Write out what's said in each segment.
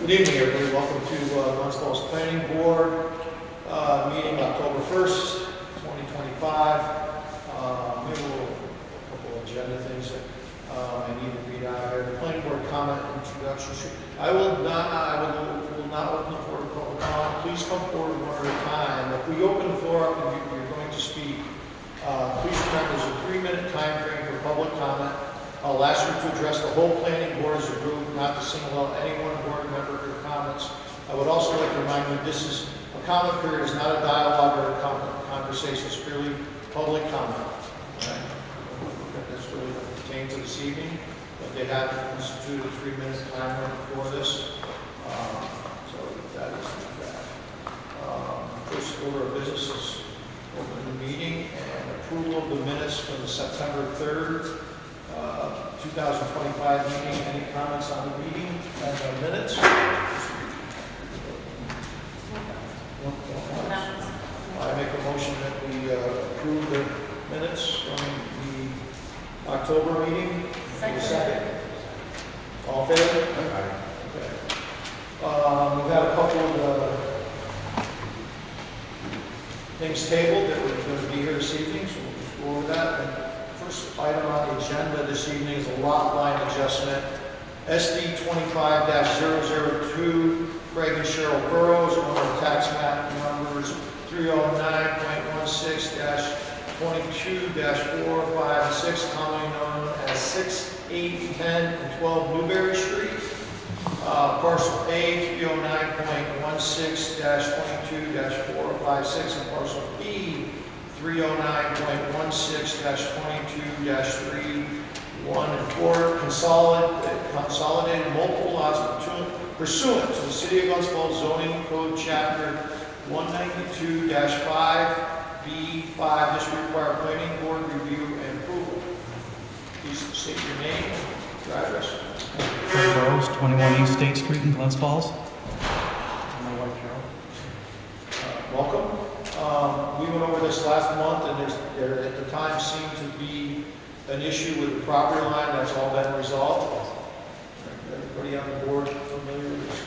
Good evening, everybody. Welcome to Glens Planning Board meeting October 1st, 2025. We have a couple of agenda things that I need to read out here. The Planning Board comment introduction. I will not open the floor to public comment. Please come forward one at a time. If we open the floor up and you're going to speak, please remember there's a 3-minute time frame for public comment. I'll ask you to address the whole planning board as a group, not to single out any one board member for your comments. I would also like to remind you this is a comment period, is not a dialogue or a conversation, it's purely public comment. Right? That's really what pertains to this evening, but they have instituted a 3-minute timer for this. So that is that. First order of business is open the meeting and approval of the minutes from the September 3rd, 2025 meeting. Any comments on the meeting and the minutes? I make a motion that we approve the minutes from the October meeting. Second. All in favor? Okay. We've had a couple of things tabled that we're going to be here this evening, so we'll just go over that. First item on the agenda this evening is a lot line adjustment. SD 25-002, Craig and Cheryl Burrows, owner of tax map numbers 309.16-22-456, commonly known as 6, 8, 10, and 12 Newberry Street. Parcel A 309.16-22-456, and parcel B 309.16-22-3, 1, and 4, consolidated multiple lots pursuant to the City of Glens zoning code chapter 192-5B5. This requires planning board review and approval. Please state your name and your address. Craig Burrows, 21 East State Street in Glens Falls. My wife Carol. Welcome. We went over this last month, and there at the time seemed to be an issue with the property line. That's all been resolved. Everybody on the board familiar with this?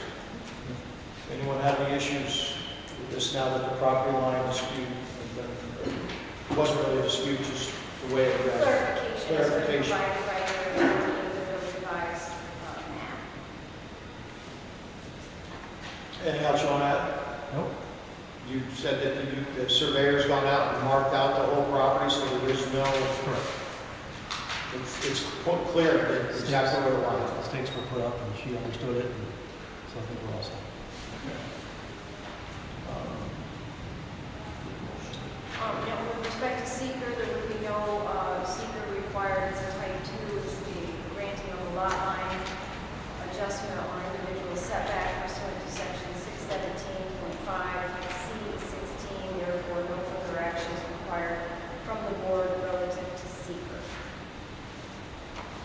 Anyone have any issues with this now that the property line dispute has been, it wasn't really a dispute, just the way it read. Clarification. Anything else on that? Nope. You said that the surveyor's gone out and marked out the whole property, so there is no. Correct. It's clear that exactly where the line is. The stakes were put up and she understood it, and so I think we're all set. With respect to seeker, there would be no seeker required as a type 2 is the granting of a lot line adjustment or individual setback pursuant to section 617.5C16. Therefore, no further action is required from the board relative to seeker.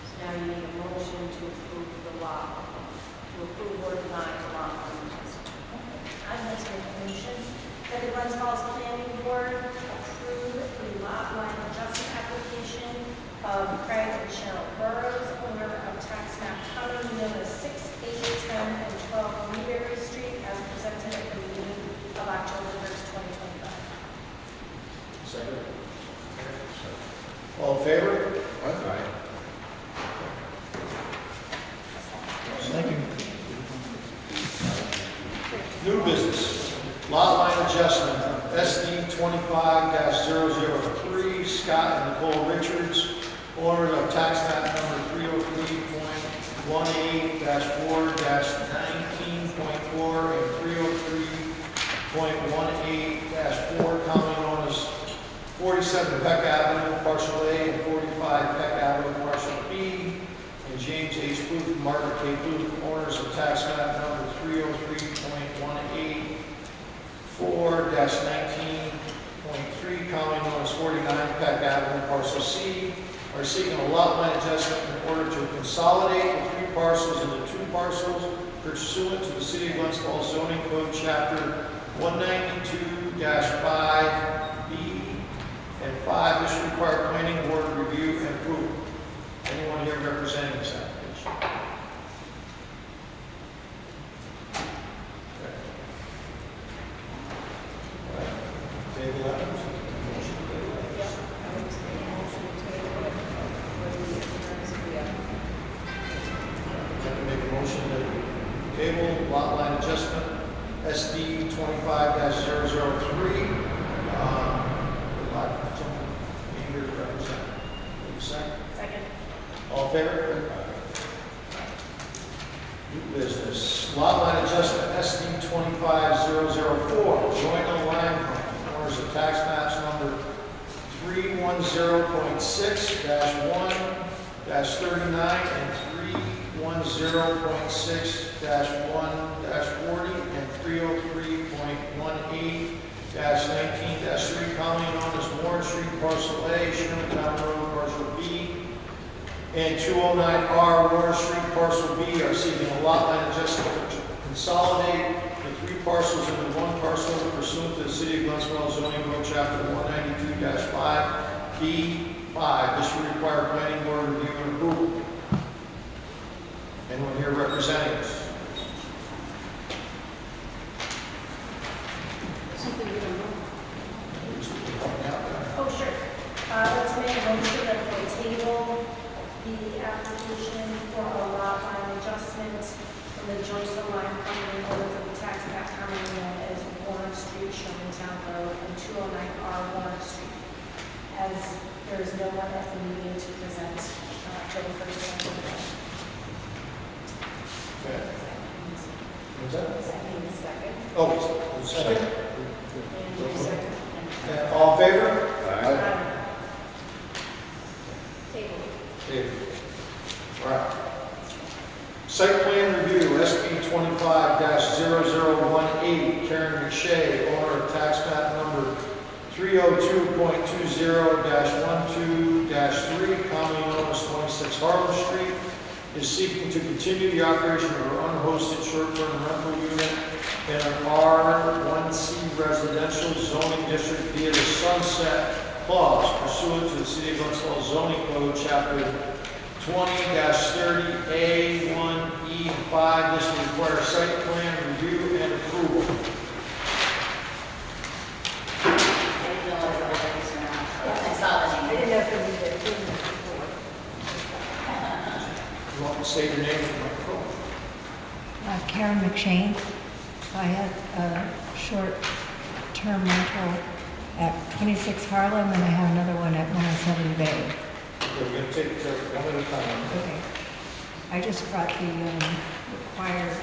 So now you need a motion to approve the lot, to approve or deny the lot line adjustment. I'd like to make a motion that the Glens Falls Planning Board approve the lot line adjustment application of Craig and Cheryl Burrows, owner of tax map commonly known as 6, 8, 10, and 12 Newberry Street, as presented at the meeting of October 1st, 2025. Second. All in favor? Aye. Thank you. New business. Lot line adjustment. SD 25-003, Scott and Nicole Richards, owners of tax map number 303.18-4-19.4 and 303.18-4, commonly known as 47 Peck Avenue, parcel A, and 45 Peck Avenue, parcel B, and James H. Booth and Margaret K. Booth, owners of tax map number 303.184-19.3, commonly known as 49 Peck Avenue, parcel C, are seeking a lot line adjustment in order to consolidate the 3 parcels into 2 parcels pursuant to the City of Glens zoning code chapter 192-5B and 5. This requires planning board review and approval. Anyone here representing this application? table that? Motion to table that. Yep. I would take a motion to table it for the appearance of the I'd like to make a motion to table lot line adjustment SD 25-003. Lot gentleman here to represent. Second. Second. All in favor? New business. Lot line adjustment SD 25004. Joint on line corners of tax maps number 310.6-1-39 and 310.6-1-40 and 303.18-19-3, commonly known as Warren Street, parcel A, Shermantown Road, parcel B, and 209R Warren Street, parcel B, are seeking a lot line adjustment to consolidate the three parcels into one parcel pursuant to the City of Glens zoning code chapter 192-5B5. This will require planning board review and approval. Anyone here representing us? Something we don't know. Oh, sure. Let's make a motion that we table the application for a lot line adjustment from the joint line company owners of the tax map commonly known as Warren Street, Shermantown Road, and 209R Warren Street. As there is no one at the meeting to present October 1st. Okay. What's that? Second. Oh, second. And your second. All in favor? Table. David. All right. Site plan review, SB 25-0018, Karen McShay, owner of tax map number 302.20-12-3, commonly known as 26 Harlem Street, is seeking to continue the operation of her unhosted short-term rental unit in an R1C residential zoning district via the sunset clause pursuant to the City of Glens zoning code, chapter 20-30A1E5. This will require site plan review and approval. You want to say your name and microphone? Karen McShane. I had a short-term rental at 26 Harlem, and I have another one at 107 Bay. We're going to take one at a time. Okay. I just brought the required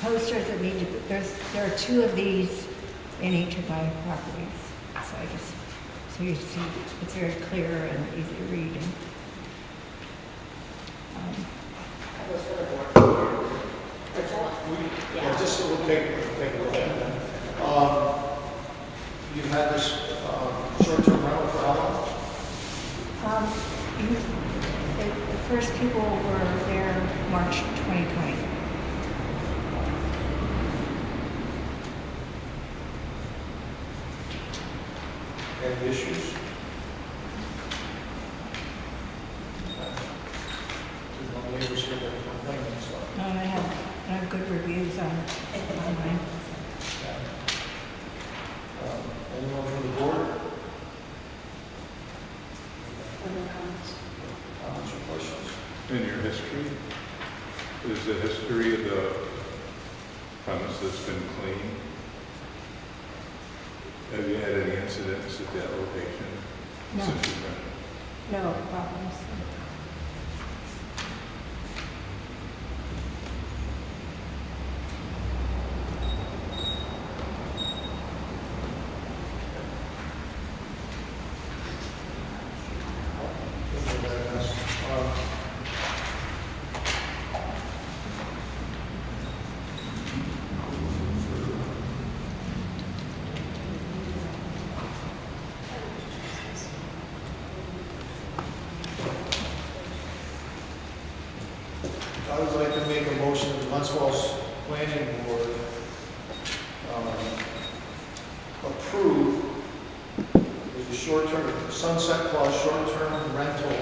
posters that need to, there are two of these in each of my properties. So I just, so you see, it's very clear and easy to read. And, Yeah, just we'll take a look at that. You've had this short-term rental for how long? The first people were there March 2020. Any issues? There's no neighbors here that are complaining, so. I have good reviews on online. Anyone from the board? Comments or questions? In your history, is the history of the premise that's been clean? Have you had any incidents at that location? No. Since you've been? No problems. I would like to make a motion that the Glens Planning Board approve the short-term, sunset clause, short-term rental,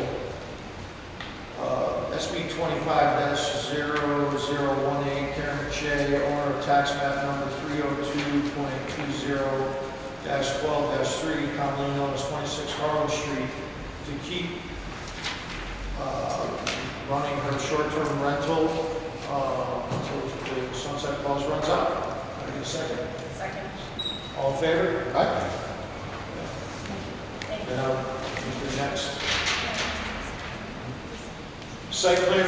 SB 25-0018, Karen McShay, owner of tax map number 302.20-12-3, commonly known as 26 Harlem Street, to keep running her short-term rental until the sunset clause runs out. I need a second. Second. All in favor? Aye. Thank you. Now, who's next? Site plan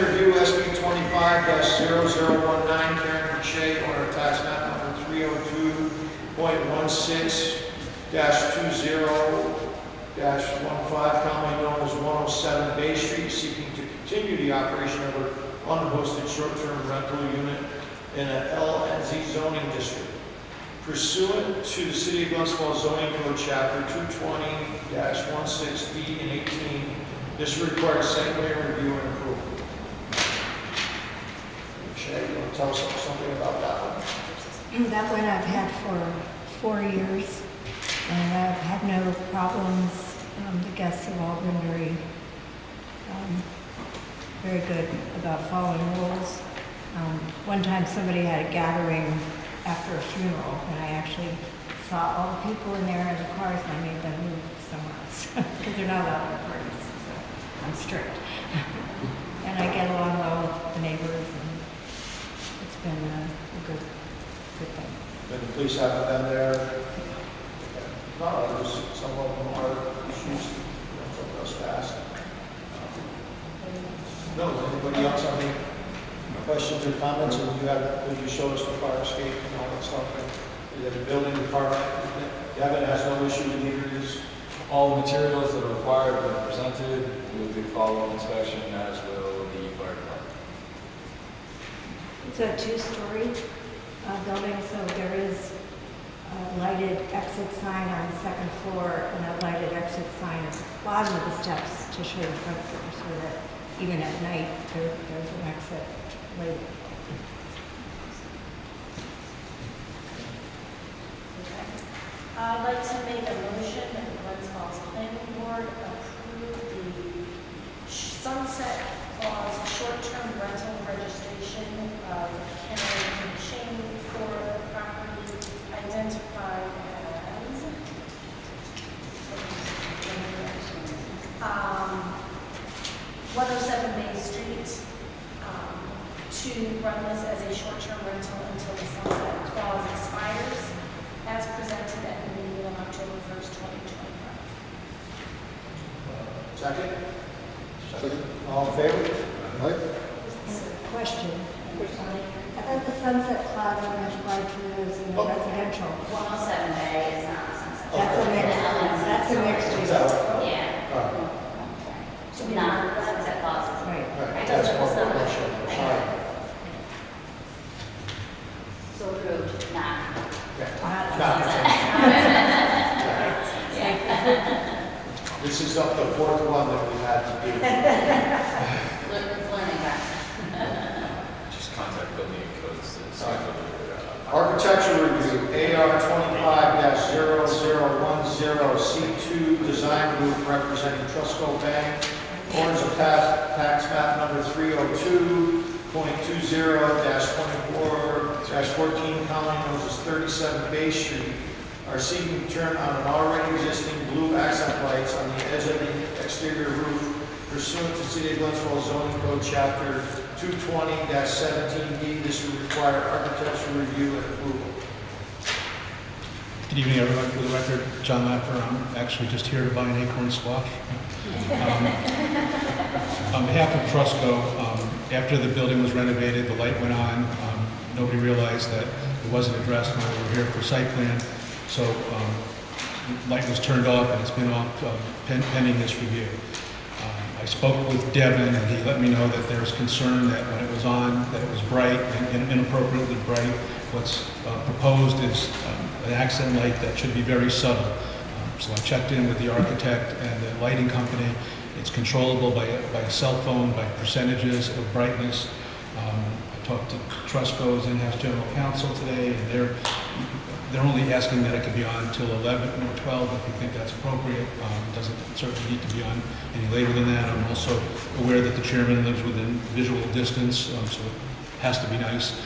review, SB 25-0019, Karen McShay, owner of tax map number 302.16-20-15, commonly known as 107 Bay Street, seeking to continue the operation of her unhosted short-term rental unit in an LNZ zoning district. Pursuant to the City of Glens Falls zoning code chapter 220-16D and 18, this requires site plan review and approval. Shay, you want to tell us something about that one? That one I've had for 4 years, and I've had no problems. The guests have all been very good about following rules. One time somebody had a gathering after a funeral, and I actually saw all the people in there in the cars, and I made them move somewhere else, because they're not allowed in parties, so I'm strict. And I get along well with the neighbors, and it's been a good thing. And the police haven't been there? No, there's some of them are issues, some of us fast. No, does anybody else have any questions or comments? And would you show us the fire escape and all that stuff? And the building department, Devin has no issue with either of these. All the materials that are required have been presented. We will do follow-up inspection, as will the fire department. It's a two-story building, so there is a lighted exit sign on the second floor and a lighted exit sign at the bottom of the steps to show the front door, so that even at night, there's an exit light. I'd like to make a motion that the Glens Falls Planning Board approve the sunset clause short-term rental registration of Karen McShay for property identified as 107 Main Street, to run this as a short-term rental until the sunset clause expires, as presented at the meeting on October 1st, 2025. Second? Second. All in favor? Aye. Question. I thought the sunset clause only applied to those in the residential. 107 Bay is not a sunset. That's a mixed use. Is that right? Yeah, All right. so not sunset clauses. Right. Right. That's one question. Sorry. So approved, not. This is up the fourth one that we had to do. It's learning back. Just contact building and codes to Architecture review, AR 25-0010, C2 Design Group representing Trustco Bank, owners of tax map number 302.20-24-14, commonly known as 37 Bay Street, are seeking to turn on an already existing blue accent lights on the edge of the exterior roof pursuant to City of Glens Falls zoning code chapter 220-17D. This will require architectural review and approval. Good evening, everyone. For the record, John Laffer. I'm actually just here to buy an acorn squash. On behalf of Trustco, after the building was renovated, the light went on. Nobody realized that it wasn't addressed when we were here for site plan. So the light was turned off, and it's been off pending this review. I spoke with Devin, and he let me know that there's concern that when it was on, that it was bright and inappropriately bright. What's proposed is an accent light that should be very subtle. So I checked in with the architect and the lighting company. It's controllable by a cell phone, by percentages of brightness. I talked to Trustco's in-house general counsel today, and they're they're only asking that it could be on till 11 or 12 if you think that's appropriate. It doesn't certainly need to be on any later than that. I'm also aware that the chairman lives within visual distance, so it has to be nice.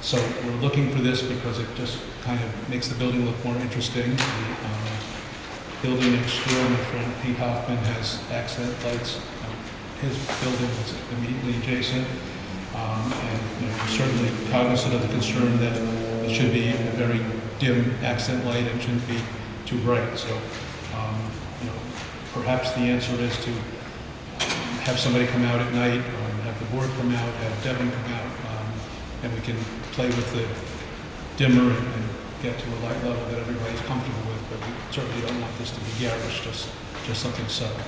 So we're looking for this because it just kind of makes the building look more interesting. The building next door, my friend Pete Hoffman has accent lights. His building is immediately adjacent. And we're certainly cognizant of the concern that it should be a very dim accent light and shouldn't be too bright. So, perhaps the answer is to have somebody come out at night, or have the board come out, have Devin come out, and we can play with the dimmer and get to a light level that everybody's comfortable with. But we certainly don't want this to be garish, just something subtle.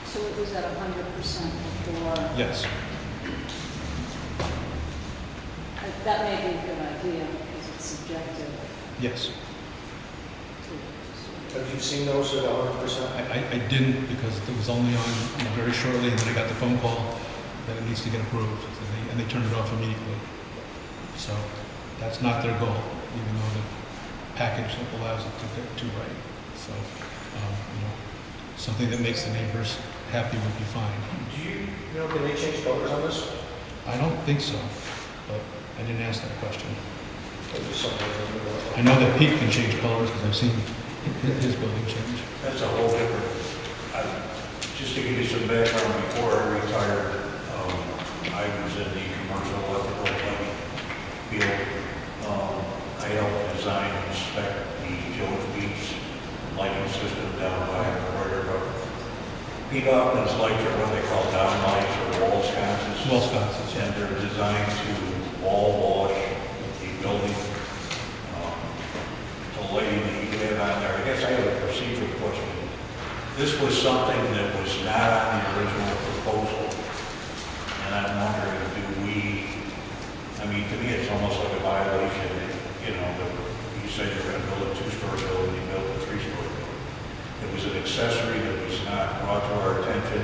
So it was at 100% before. Yes. That may be a good idea because it's subjective. Yes. Have you seen those at 100%? I didn't because it was only on very shortly, and then I got the phone call that it needs to get approved, and they turned it off immediately. So that's not their goal, even though the package allows it to get too bright. So, something that makes the neighbors happy would be fine. Do you know, can they change colors on this? I don't think so, but I didn't ask that question. Or is it something that- I know that Pete can change colors because I've seen his building change. That's a whole different, just to give you some background, before I retired, I was in the commercial electrical lighting field. I helped design and inspect the Jones Beach lighting system down by the border. Pete Hoffman's lights are what they call down lights or wall sconces. Wall sconces, yeah. And they're designed to wall wash the building. The lighting that you have on there, I guess I have a procedural question. This was something that was not on the original proposal. And I'm wondering, to me, it's almost like a violation. You said you're going to build a 2-story building, you built a 3-story building. It was an accessory that was not brought to our attention.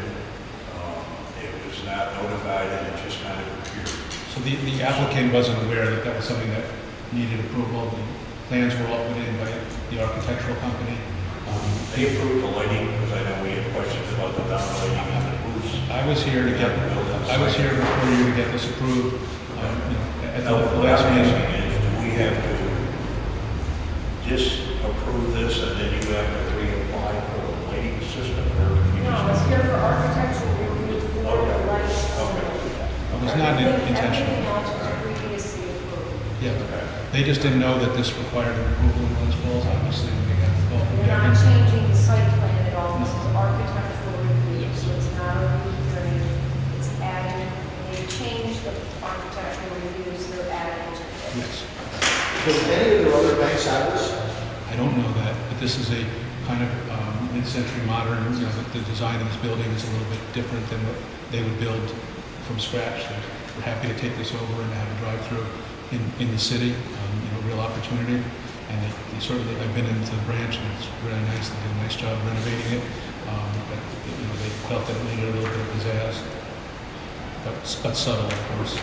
It was not notified, and it just kind of appeared. So the applicant wasn't aware that that was something that needed approval. The plans were all put in by the architectural company. They approved the lighting, because I know we had questions about the down lighting on the roofs. I was here before you to get this approved. At Now, the what last I'm meeting. asking is, do we have to just approve this and then you have to reapply for the lighting system? Or can we No, just? it's here for architectural review for the lights. Okay. It was not intentional. Everything else was previously approved. Yeah, they just didn't know that this required an approval in Glens Falls, obviously, when they got the call from We're not Devin. changing the site plan at all, this is architectural review, so it's not a re-hearing, it's adding, they changed the architectural review, so they're adding to it. Yes. Does any of the other banks have this? I don't know that, but this is a kind of mid-century modern, the design of this building is a little bit different than what they would build from scratch. So we're happy to take this over and have a drive-through in the city, real opportunity. And they certainly, I've been into the branch and it's really nice. They did a nice job renovating it. But they felt that it needed a little bit of pizzazz, but subtle, of course.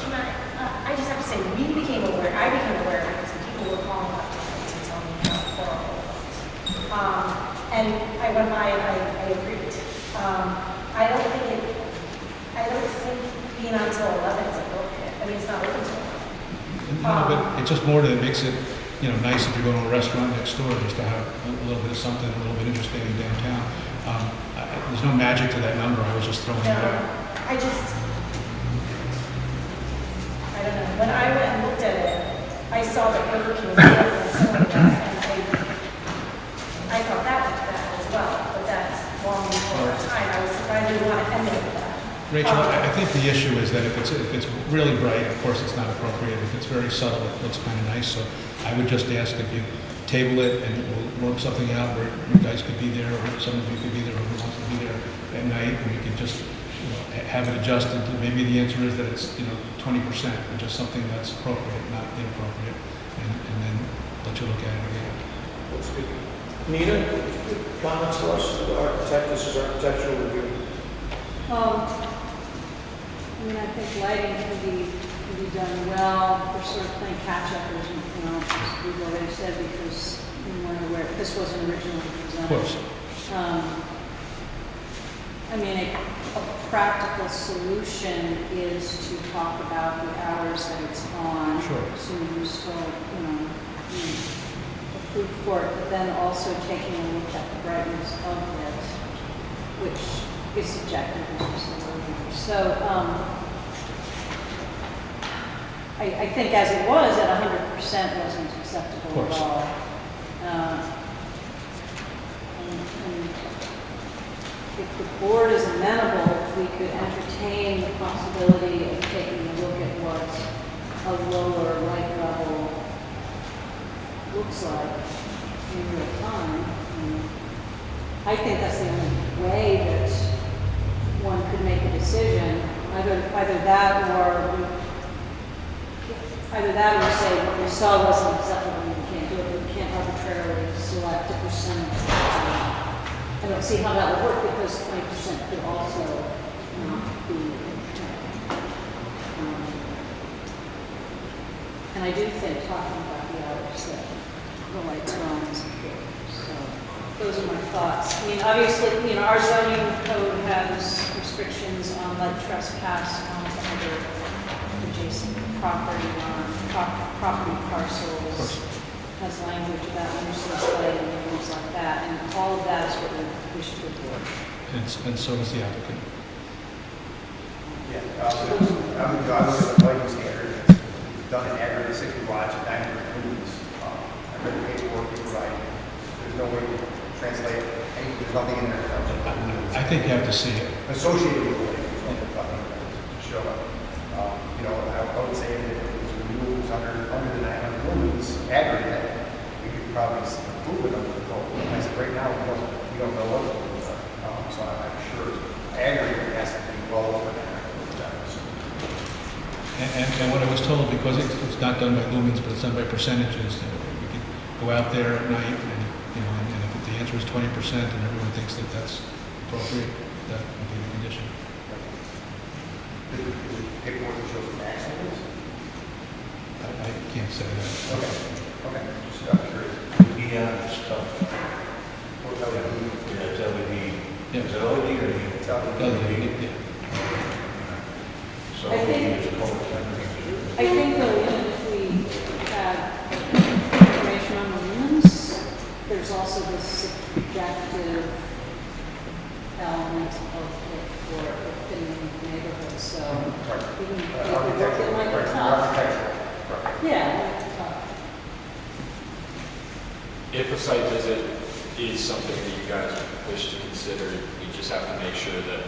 I just have to say, I became aware of it because people were calling up to tell me how horrible it was. And I went by and I agreed. I don't think being on till 11 is appropriate. I mean, it's not open till 11. But it's just more that it makes it, nice if you're going to a restaurant next door, just to have a little bit of something, a little bit interesting in downtown. There's no magic to that number. I was just throwing it out. I don't know. When I went and looked at it, I saw that Burger King was better than some of that, and I thought that was bad as well, but that's long before our time. I was surprised they want to end it with that. Rachel, I think the issue is that if it's really bright, of course it's not appropriate. If it's very subtle, it looks kind of nice. So I would just ask if you table it and we'll work something out where you guys could be there, or some of you could be there, or who wants to be there at night, and we could just have it adjusted. Maybe the answer is that it's 20%, or just something that's appropriate, not inappropriate, and then let you look at it again. That's good. Nina, comments to us? The architect, this is architectural review. I think lighting can be done well. We're sort of playing catch-up, as we've already said, because we weren't aware, this wasn't originally presented. Of course. I mean, a practical solution is to talk about the hours that it's on. Sure. Assuming you still, approved for it, but then also taking a look at the brightness of it, which is subjective, as you said earlier. So, I think as it was, at 100% wasn't acceptable Of at course. all. And if the board is amenable, we could entertain the possibility of taking a look at what a lower light level looks like in real time. And I think that's the only way that one could make a decision, either that or say what we saw wasn't acceptable, and we can't do it, we can't arbitrarily select a percentage. I don't see how that would work because 20% could also not be. And I do think talking about the hours that the lights are on is important. So those are my thoughts. I mean, obviously, our zoning code has restrictions on light trespass onto other adjacent property property parcels. Has language about nuisance lighting and things like that, and all of that is what we wish to avoid. And so does the applicant. Yeah, I'm regardless of the lighting standard, it's done in aggregate 60 watts at 900 lumens. I read the paperwork you provided. There's no way to translate anything, there's nothing in there I think you have to see it. associated with the lighting, is what we're talking about, to show up. I would say that if it was removed under the 900 lumens aggregate, we could probably approve it under the code. I said, right now, we don't know what the lumens are. So I'm sure aggregate has to be well over that. And what I was told, because it's not done by lumens, but it's done by percentages, we could go out there at night and, and if the answer is 20% and everyone thinks that that's appropriate, that would be the condition. The paperwork that shows the maximum is? I can't say that. Okay, just curious. Yeah, stuff. What that would be? Yeah, it's LED. Yeah. Is it LED or you? It's LED. Yeah. So I think- we use a color temperature. I think though, even if we had information on the lumens, there's also this subjective element of it for fitting in the neighborhood, so even if it might be tough. Yeah, it might be tough. If a site visit is something that you guys wish to consider, we just have to make sure that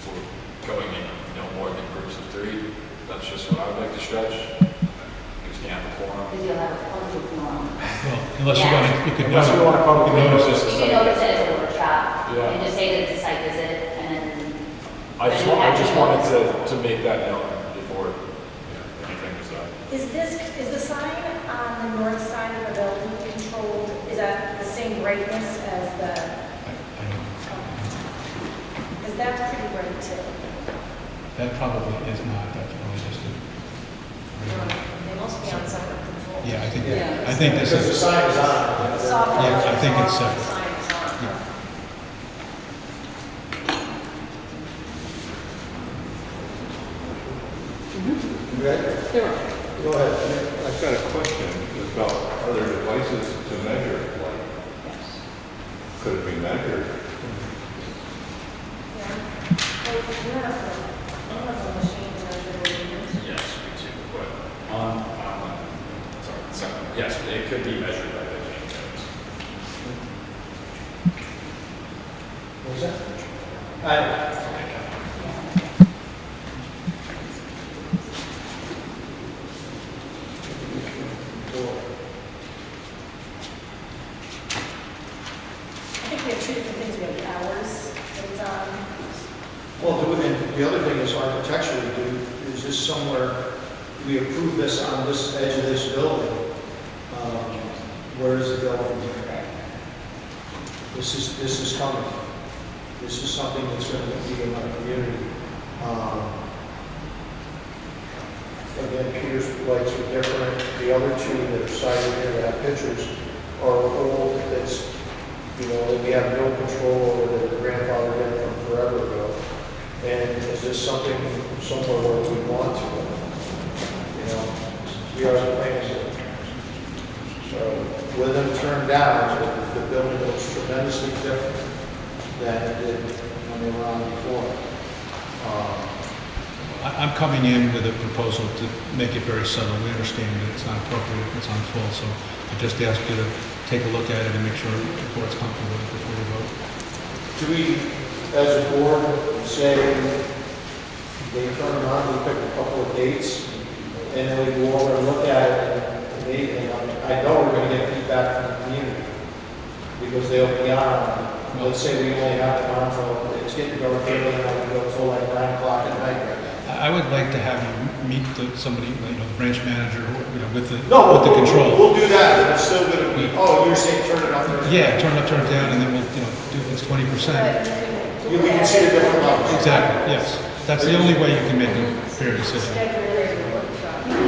we're going in no more than groups of 3. That's just what I would like to stretch. Because you have a quorum. Because you'll have a public forum. Well, unless you Yeah. want to, you could Unless we want to publicly notice notice it. You can notice it as a workshop, Yeah. and just say that it's a site visit, and then I just wanted to make that known before anything was done. Is the sign on the north side of the building controlled, is that the same brightness as the, I don't know. because that's pretty bright too. That probably is not, that's probably just a. They must be on separate control. Yeah, I think, Yeah. I think this Because the is, sign is on. Software Yeah, I is think on, it's the separate. sign is on. Yeah. You ready? There are. Go ahead. I've got a question about, are there devices to measure light? Yes. Could it be measured? Yeah. Well, you have a machine to measure the lumens. Yes, we do, but yes, it could be measured by the main codes. What was that? I I think we have two different things, we have the hours that it's on. Well, and the other thing is architecturally, is this somewhere, we approve this on this edge of this building, where does it go from here? This is coming. This is something that's going to be in our community. again, Peter's lights are different. The other two that are cited here that have pictures are old, that's, you know, that we have no control over, that the grandfather did from forever ago. And is this something somewhere where we want to? You know, we are the plans. So with them turned down, the building looks tremendously different than it did when they were on before. I'm coming in with a proposal to make it very subtle. We understand that it's not appropriate, it's on full, so I just ask you to take a look at it and make sure the board's comfortable with it before you vote. Do we, as a board, say they turn around, we pick a couple of dates, and then we go over and look at it, and I know we're gonna get feedback from the community, because they'll be on, let's say we only have it on till, it's getting dark, and then we go till like 9 o'clock at night right now. I would like to have you meet somebody, you know, the branch manager, you know, with the We'll control. do that, but it's still gonna be, oh, you're saying turn it up there? Yeah, turn it up, turn it down, and then we'll, you know, do it's 20%. We can see the different levels. Exactly, yes. That's the only way you can make a fair decision. You can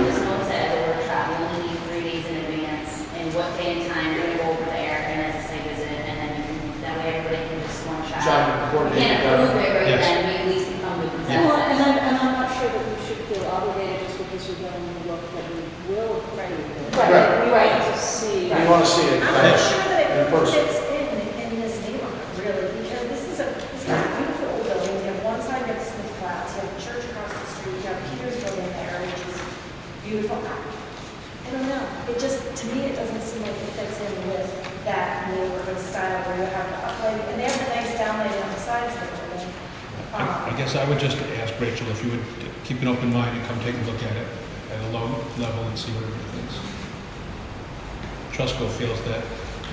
just notice it as a workshop, you only need 3 days in advance, and what day and time you're gonna go over there, and as a site visit, and then you can, that way everybody can just one shot. Try to We coordinate can't it better. approve it right Yes. then, we at least can come to Well, consensus. and I'm not sure that we should feel obligated just because we're going to look that we will approve it. Right, We right. want to see. We wanna see it. I'm not sure that In it person. fits in this neighborhood, really, because this is a beautiful old building. You have one side of Smith Flats, you have the church across the street, you have Peter's building there, which is beautiful. I don't know, it just, to me, it doesn't seem like it fits in with that neighborhood style where you have the uplight, and they have the nice downlighting on the sides of the building. I guess I would just ask Rachel if you would keep an open mind and come take a look at it at a low level and see what everybody thinks. Trusco feels that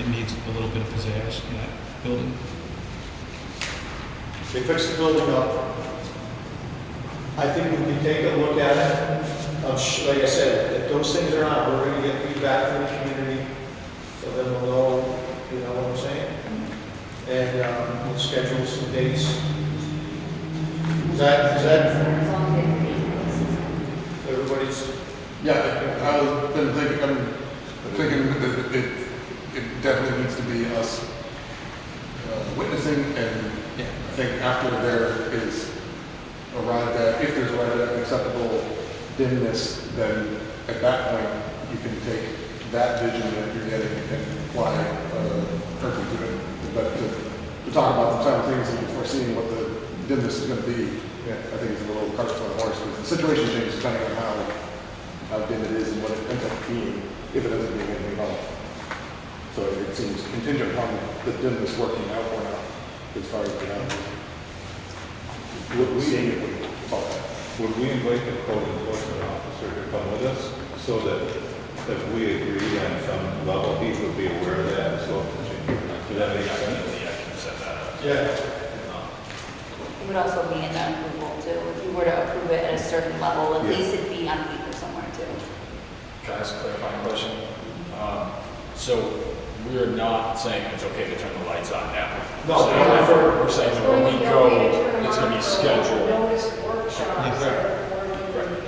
it needs a little bit of pizzazz in that building. They fix the building up. I think we can take a look at it. Like I said, if those things are on, we're gonna get feedback from the community, so then we'll know, you know what I'm saying? And we'll schedule some dates. Is that As long as it's everybody's? Yeah, I've been thinking, I'm thinking that it definitely needs to be us witnessing, and I think after there is arrived at, if there's arrived at an acceptable dimness, then at that point, you can take that vision that you're getting and apply perfect to it. But to talk about them simultaneously before seeing what the dimness is going to be, I think it's a little cart for the horse, because the situation changes depending on how dim it is and what it ends up being, if it ends up being anything at all. So it seems contingent on the dimness working out or not, as far as the seeing it would fall out. Would we invite the code enforcement officer to come with us so that if we agree on some level, he would be aware of that as well? Does that make sense? Yeah, I can set that up. Yeah. It would also be in the approval too, if you were to approve it at a certain level, at least it'd be on paper somewhere too. Can I ask a clarifying question? So we're not saying it's okay to turn the lights on now? No, So no, no. we're saying that when we go, it's gonna be scheduled. Notice workshops.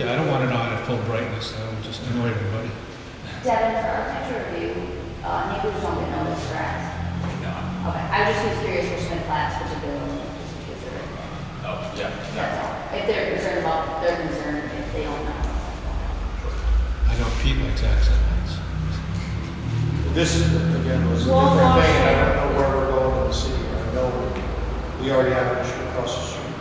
Yeah, I don't want it on at full brightness, that would just annoy everybody. Devin, for architecture review, neighbors don't get notice, correct? No. Okay, I just was curious for Smith Flats, which is building, just because of it. Oh, yeah. That's all. If they're concerned about, they're concerned if they don't know. I know Pete likes accent lights. This, again, was a Well, different thing, well, and I don't know where we're going in the city. I know we already have an issue across the street.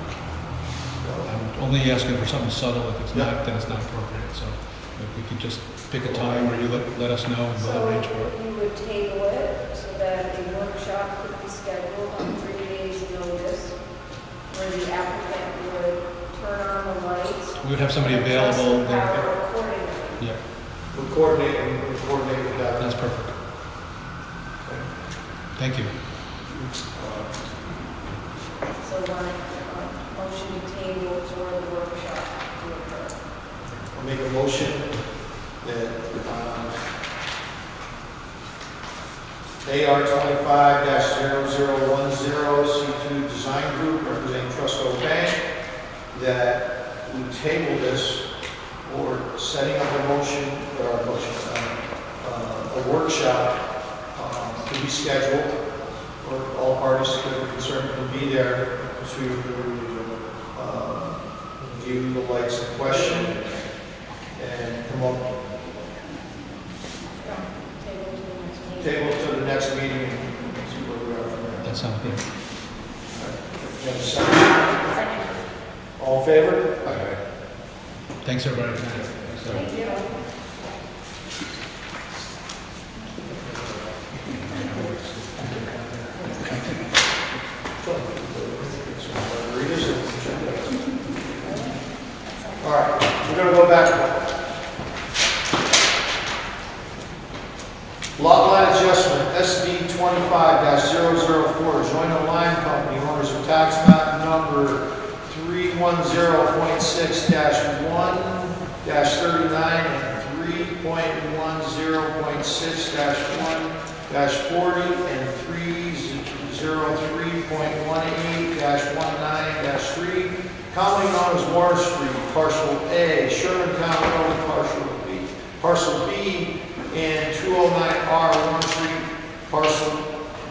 So, I'm only asking for something subtle. If it's not, then it's not appropriate. So if we could just pick a time where you let us know and we'll arrange for it. So you would table it so that a workshop could be scheduled on 3 days' notice, where the applicant would turn on the lights. We would have somebody and adjust available. the power accordingly. Yeah, we'll coordinate with that. that's perfect. Thank you. So one, motion to table for the workshop to occur. I'll make a motion that AR 25-0010 C2 Design Group representing Trusco Bank, that we table this board setting up a workshop to be scheduled, where all parties that are concerned can be there to review the lights in question and come up, table to the next meeting and see where we are from there. That sounds good. Second. All in favor? Thanks, everybody. Thank you. All right, we're going to go back. Lot line adjustment, SD 25-004, Joint Line Company, owners of tax map number 310.6-1-39 and 3.10.6-1-40 and 303.18-19-3, commonly known as Warren Street, Parcel A, Sherman County Road, Parcel B, and 209R Warren Street, Parcel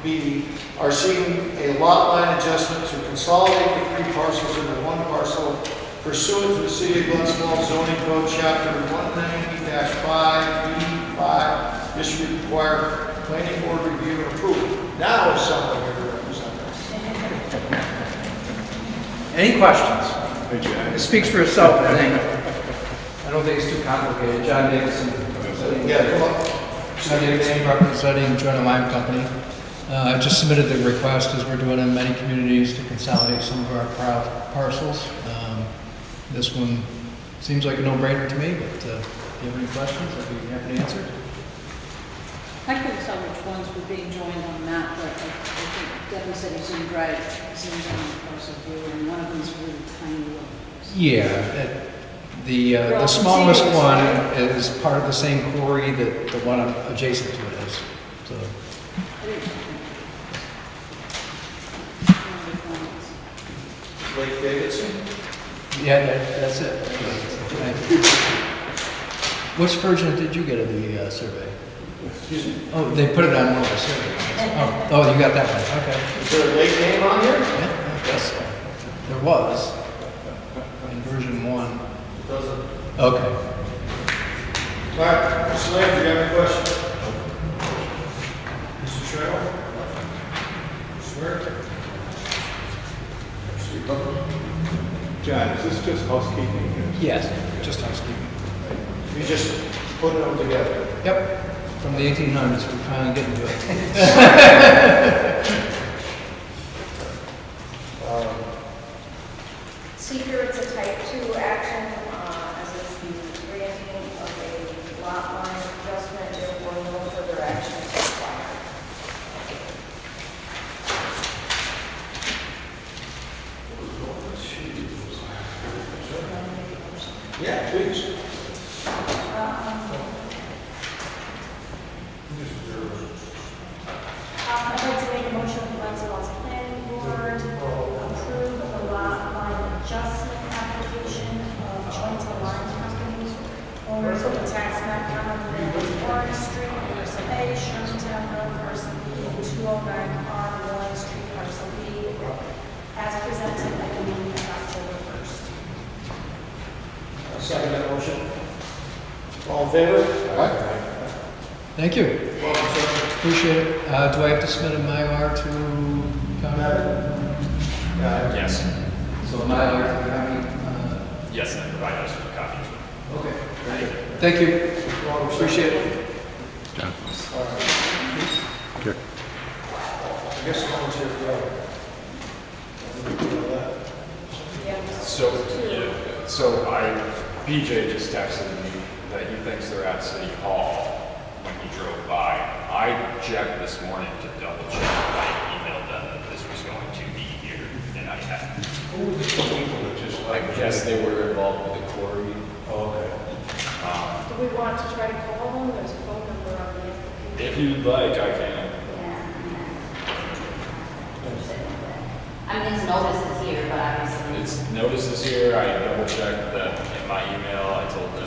B, are seeking a lot line adjustment to consolidate the three parcels into one parcel pursuant to the City of Glens zoning code, chapter 190-5B5. This would require planning board review and approval. Now is someone here to represent us. Any questions? Hey, John. It speaks for itself, I think. I don't think it's too complicated. John Davidson. Yeah, come on. John Davidson, representing Joint Lime Company. I just submitted the request, as we're doing in many communities, to consolidate some of our parcels. This one seems like a no-brainer to me, but if you have any questions, I'd be happy to answer. I couldn't tell which ones were being joined on the map, but I think Debbie said he's in right, he's in down the parcel view, and one of them's really tiny little. Yeah, the Well, smallest contiguous, one right? is part of the same quarry that the one adjacent to it is. So, I didn't think. Blake Davidson? yeah, that's it. Thank you. Which version did you get of the survey? Excuse me. Oh, they put it on one of the surveys. Oh, you got that one, okay. Is there a late name on here? Yeah, I guess so. There was, in version 1. It doesn't. Okay. All right, Mr. Lane, do you have any questions? Mr. Trail? Swear? John, is this just housekeeping? Yes, just housekeeping. You just putting them together. Yep, from the 1800s, we're finally getting to it. Seeker, it's a type 2 action, as is the granting of a lot line adjustment, therefore no further action is required. Yeah, please. I'd like to make a motion for the Glens Planning Board approve the lot line adjustment application of Joint Line Company, owners of the tax map number Warren Street, parcel A, Shermantown Road, parcel B, and 209R Warren Street, parcel B, as presented at the meeting of October 1st. Second that motion. All in favor? Thank you, Welcome, sir. appreciate it. Do I have to submit a Mylar to county? Yes. So a Mylar to the county? Yes, and provide us with copies. Okay, thank you, appreciate it. All right. I guess someone's here for So BJ just texted me that he thinks they're at City Hall when he drove by. I checked this morning to double check. I emailed them that this was going to be here, and I hadn't. Who were the people that just I guess they were involved with the quarry. Oh, okay. Do we want to try to call them? There's a phone number on the application. If you'd like, I can. I mean, it's noticed this year, but obviously. It's noticed this year. I double checked that in my email. I told them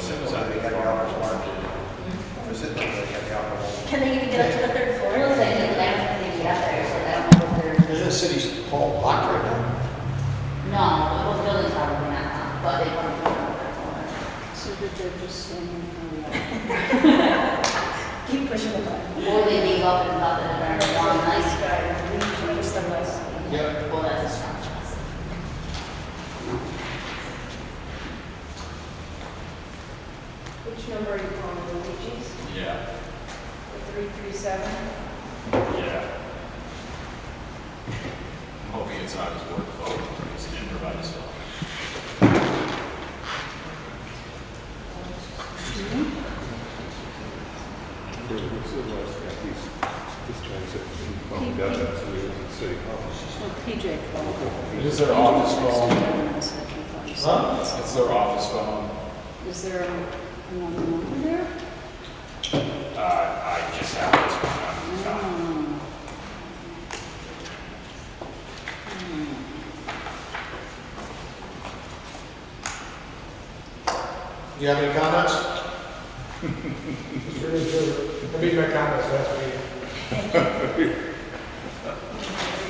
Paul locked right now? No, well, the building's probably not locked, but they want to put it out there for it. So that they're just saying, Keep pushing the button. Or they leave up and thought that they're going to long night. Yep. Well, that's a strong chance. Which number are you calling, Luigi's? Yeah, The 337? yeah. I'm hoping it's not his work phone, because he didn't provide his phone. He's trying to phone down to the city office. PJ called. Is their office phone? Huh? It's their office phone. Is there another number there? I just have this one. Do you have any comments? I made my comments last week.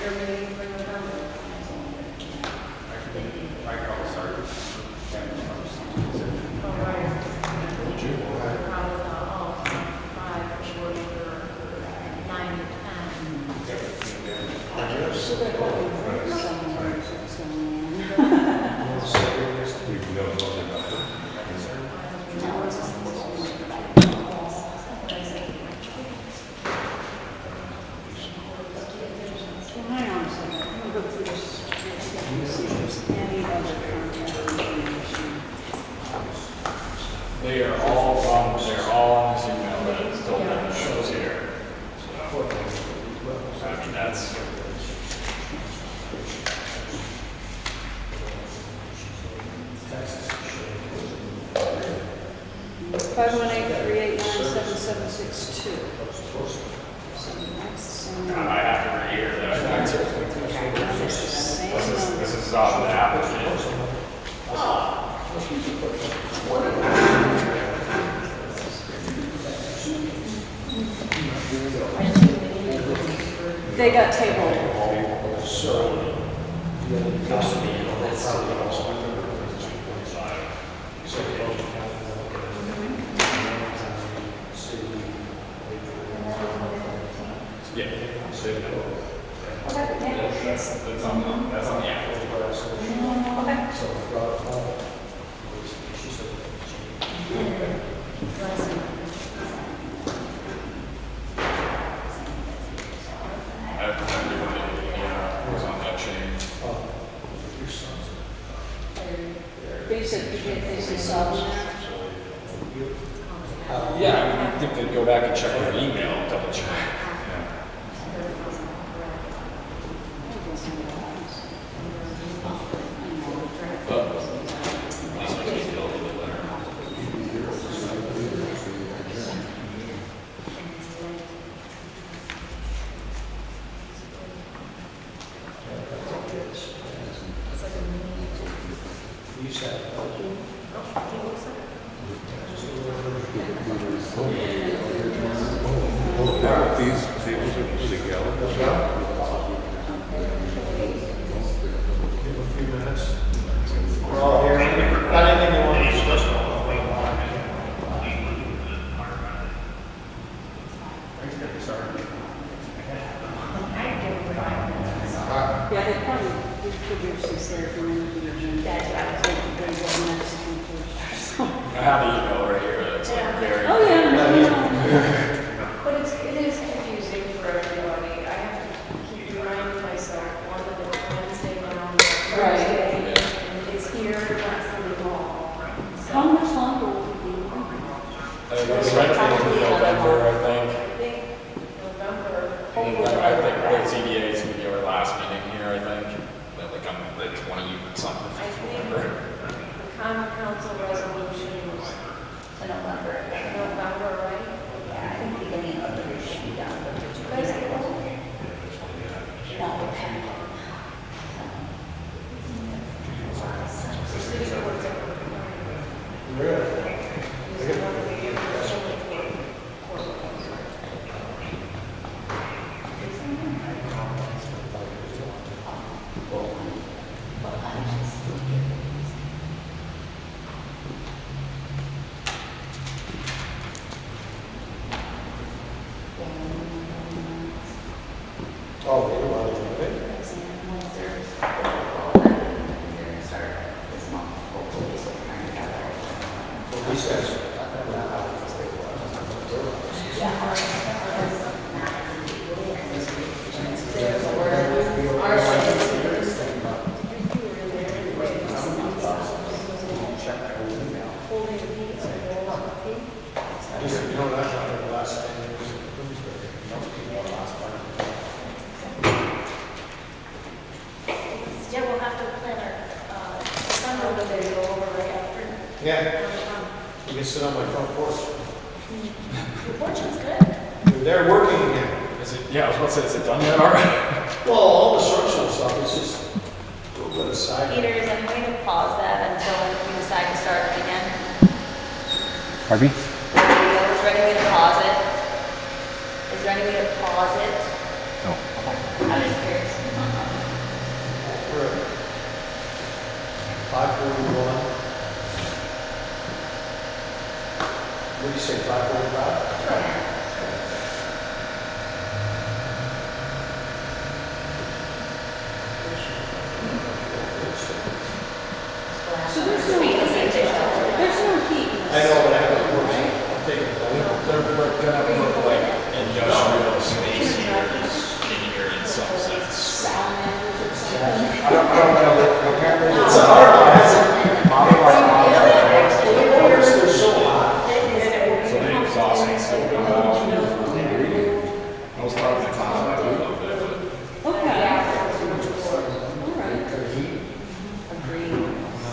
Your meeting for November? I can always start. Oh, right. Probably not all, 5, or shorter, 9 to 10. So they're holding somewhere, so We know nothing about it. hang on a second, I'm gonna go through this. See if there's any other contact information. They're all on this email that it's told them it shows here. So, I mean, that's, 518-389-7762. So that's the same. I have to read that. That's the same This number. is on the applicant. They got tabled. Yeah. That's on the applicant. Was on that chain. They said, they said solid there. Yeah, I mean, I think they'd go back and check their email, double check. But at least we can feel a little bit better. You said. These tables are for the gallery. Give a few minutes. We're all here. Got anything you want to discuss? Yeah, they probably, we could be there for minute to the agenda. That's right. So they go next one first. I have the email right here, that's like very. Oh, yeah, no. But it is confusing for everybody. I have to keep reminding myself, one of the Wednesday now, Right. Thursday, and it's here, not City Hall. How much longer will it be? It's right in November, I think. I think November. I think the ZBA is going to be our last meeting here, I think. Like on the 20-something. I think the common council resolution was To November. November, right? Yeah, I think beginning of the year should be done. Did you guys get one? No, okay. City court's up. Really? Is it one of the official court? He says, you know, that's not the last 10 years in Bloomsbury. Most people are last time. Yeah, we'll have to plan our, summer over there, go over right after. Yeah, you can sit on my front porch. Your porch is good. They're working again. Is it, yeah, I was about to say, is it done yet? All right. Well, all the structural stuff, it's just a little bit of side. Peter, is there any way to pause that until we decide to start it again? Pardon me? Is there any way to pause it? Is there any way to pause it? No. I'm just curious. We're at 5:41. What do you say, 5:45? So there's no heat. I know, but I have a porch. I'm taking it. We're gonna put like industrial space here, in here in some sense. I don't know, apparently. It's a hard one. So They're so hot. the exhaust can still go out. Most of the time, I do a little bit, but Okay. All right.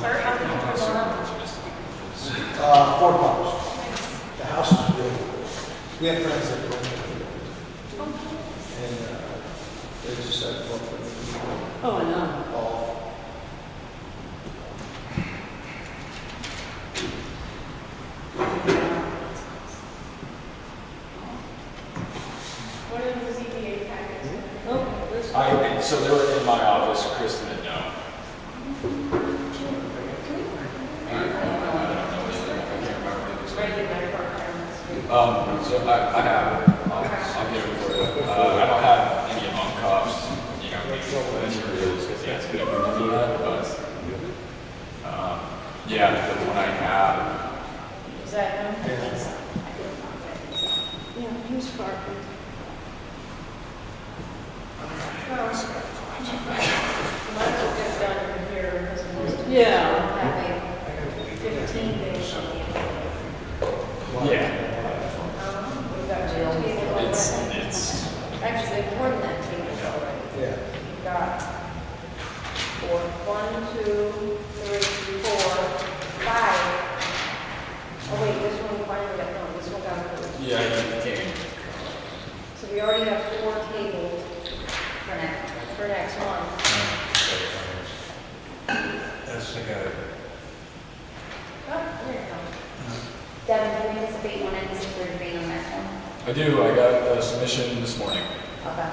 Or how many people are on? 4 cars. The house is really cool. We have friends that live in it. And they just said, look, Oh, I know. golf. What are the ZBA packets? Oh, this. so they were in my office, Kristen didn't know. So I have it. I'll get it for you. I don't have any among cups, you know, materials, because that's good for that, but, yeah, the one I have, Is that him? Yeah, here's Parker. Might as well get done in here because most of Yeah. have 15 days on the. yeah, We've got 2 tables already. it's, Actually, more than that table already. Yeah. We've got 1, 2, 3, 4, 5. Oh wait, this one finally got, no, this one got approved. yeah, you can't. So we already have 4 tabled For next. for next month. That's the guy. Oh, there it comes. Devin, do you anticipate one of these for being on the next one? I do, I got a submission this morning. Okay.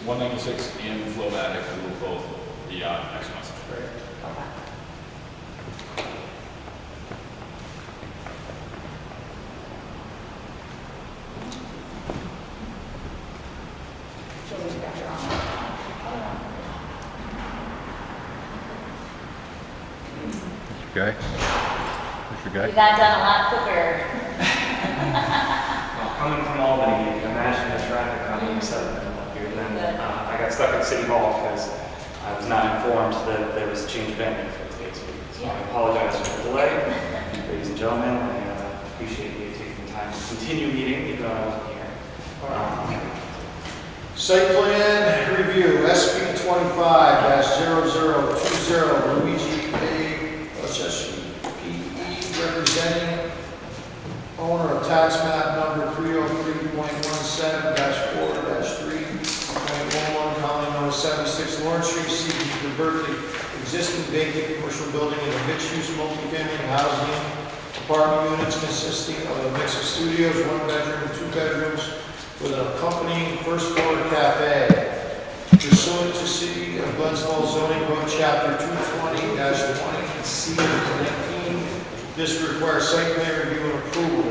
196 and Flowmatic will both be on next month. Okay. So we've got your Guy? Who's your You got done a lot quicker. Well, coming from Albany, you can imagine the traffic on 87 up here. Then I got stuck at City Hall because I was not informed that there was a change of venue for today's meeting. So I apologize for the delay. Ladies and gentlemen, I appreciate you taking the time to continue meeting even though I wasn't here. Site plan review, SP 25-0020, Luigi A. SSPE, representing owner of tax map number 303.17-4-3.11, commonly known as 76 Lawrence Street, seeking to convert the existing vacant commercial building into mixed-use multifamily housing apartment units consisting of a mix of studios, 1 bedroom, and 2 bedrooms, with an accompanying first floor cafe. Pursuant to City of Glens zoning code chapter 220-20C19, this requires site plan review and approval.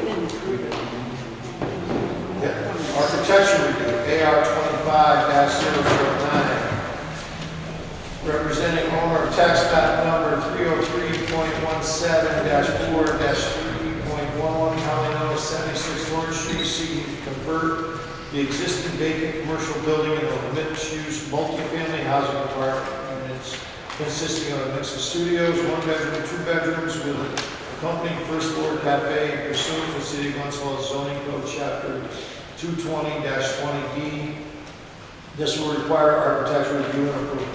Yeah. Architecture review, AR 25-009, representing owner of tax map number 303.17-4 the existing vacant commercial building in the mixed-use multifamily housing apartment units consisting of a mix of studios, 1 bedroom, 2 bedrooms with an accompanying first floor cafe pursuant to City of Glens Falls zoning code chapter 220-20D. This will require architectural review and approval.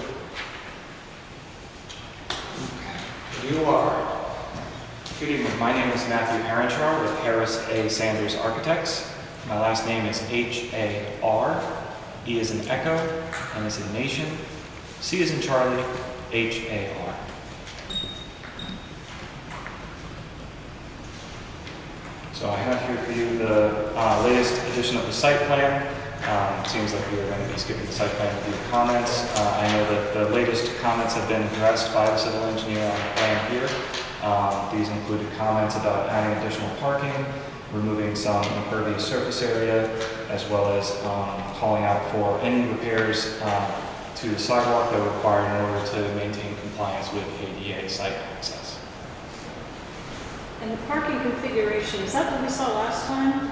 You are. Good evening. My name is Matthew Haranchar with Harris A. Sanders Architects. My last name is H-A-R. E is in Echo, N is in Nation, C is in Charlie, H-A-R. So I have here for you the latest edition of the site plan. It seems like we are going to be skipping the site plan review comments. I know that the latest comments have been addressed by the civil engineer on the plan here. These included comments about adding additional parking, removing some impervious surface area, as well as calling out for any repairs to the sidewalk that are required in order to maintain compliance with ADA site access. And the parking configuration, is that what we saw last time?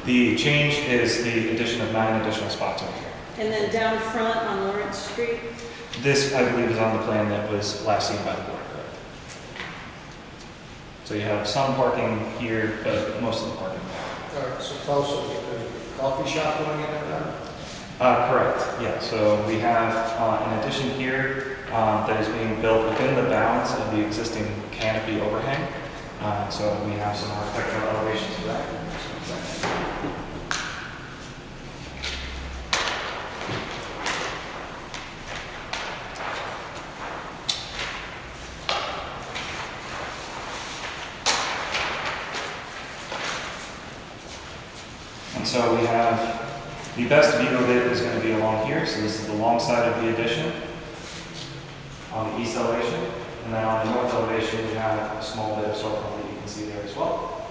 The change is the addition of 9 additional spots over here. And then down front on Lawrence Street? This, I believe, is on the plan that was last seen by the board, correct? So you have some parking here, but most of the parking. All right, so tell us, there's a coffee shop going in there now? Correct, yeah. So we have an addition here that is being built within the bounds of the existing canopy overhang. So we have some architectural elevations for that. And so we have, the best view of it is going to be along here. So this is the long side of the addition on the east elevation. And then on the north elevation, we have a small bit of circle that you can see there as well.